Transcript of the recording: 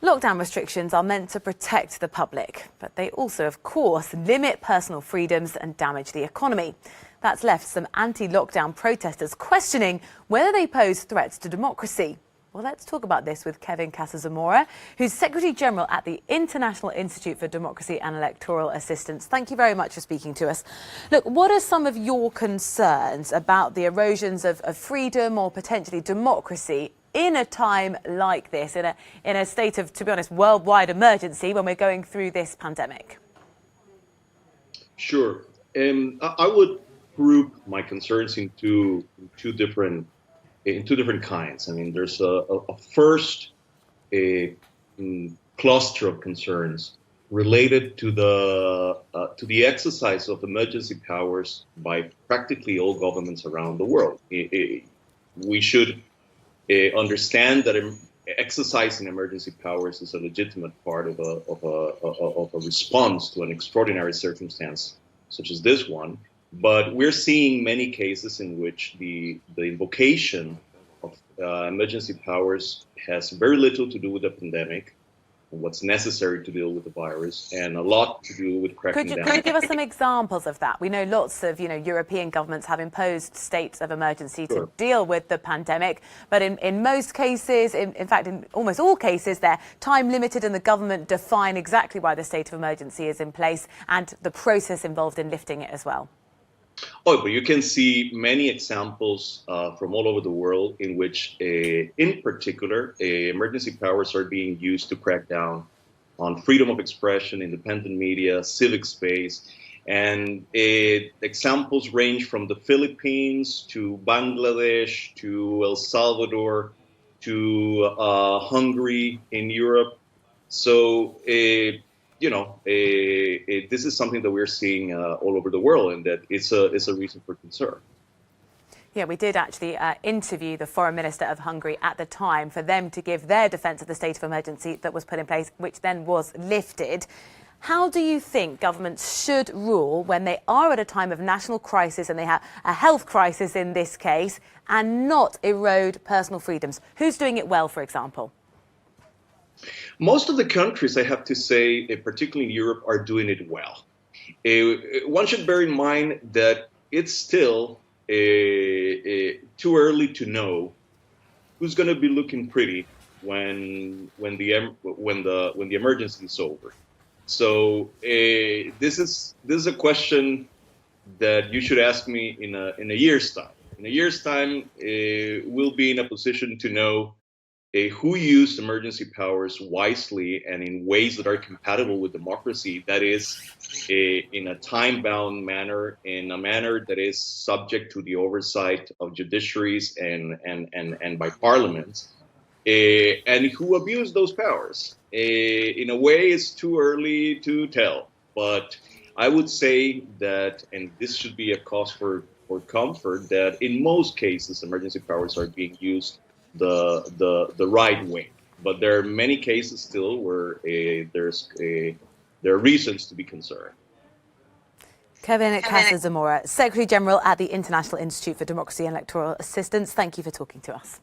Lockdown restrictions are meant to protect the public, but they also, of course, limit personal freedoms and damage the economy. That's left some anti-lockdown protesters questioning whether they pose threats to democracy. Well, let's talk about this with Kevin Casa Zamora, who's Secretary General at the International Institute for Democracy and Electoral Assistance. Thank you very much for speaking to us. Look, what are some of your concerns about the erosions of freedom or potentially democracy in a time like this, in a state of, to be honest, worldwide emergency when we're going through this pandemic? Sure. I would group my concerns into two different kinds. I mean, there's a first cluster of concerns related to the exercise of emergency powers by practically all governments around the world. We should understand that exercising emergency powers is a legitimate part of a response to an extraordinary circumstance such as this one. But we're seeing many cases in which the invocation of emergency powers has very little to do with the pandemic and what's necessary to deal with the virus, and a lot to do with cracking down. Could you give us some examples of that? We know lots of European governments have imposed states of emergency to deal with the pandemic, but in most cases, in fact in almost all cases, they're time limited and the government define exactly why the state of emergency is in place and the process involved in lifting it as well. Oh, but you can see many examples from all over the world in which, in particular, emergency powers are being used to crack down on freedom of expression, independent media, civic space. And examples range from the Philippines to Bangladesh to El Salvador to Hungary in Europe. So, this is something that we're seeing all over the world, and that it's a reason for concern. Yeah, we did actually interview the foreign minister of Hungary at the time for them to give their defence of the state of emergency that was put in place, which then was lifted. How do you think governments should rule when they are at a time of national crisis and they have a health crisis in this case and not erode personal freedoms? Who's doing it well, for example? Most of the countries, I have to say, particularly in Europe, are doing it well. One should bear in mind that it's still too early to know who's going to be looking pretty when the emergency is over. So this is a question that you should ask me in a year's time. In a year's time, we'll be in a position to know who used emergency powers wisely and in ways that are compatible with democracy, that is, in a time-bound manner, in a manner that is subject to the oversight of judiciaries and by parliaments, and who abused those powers. In a way, it's too early to tell, but I would say that, and this should be a cause for comfort, that in most cases, emergency powers are being used the right way, but there are many cases still where there are reasons to be concerned. Kevin Casa Zamora, Secretary General at the International Institute for Democracy and Electoral Assistance. Thank you for talking to us.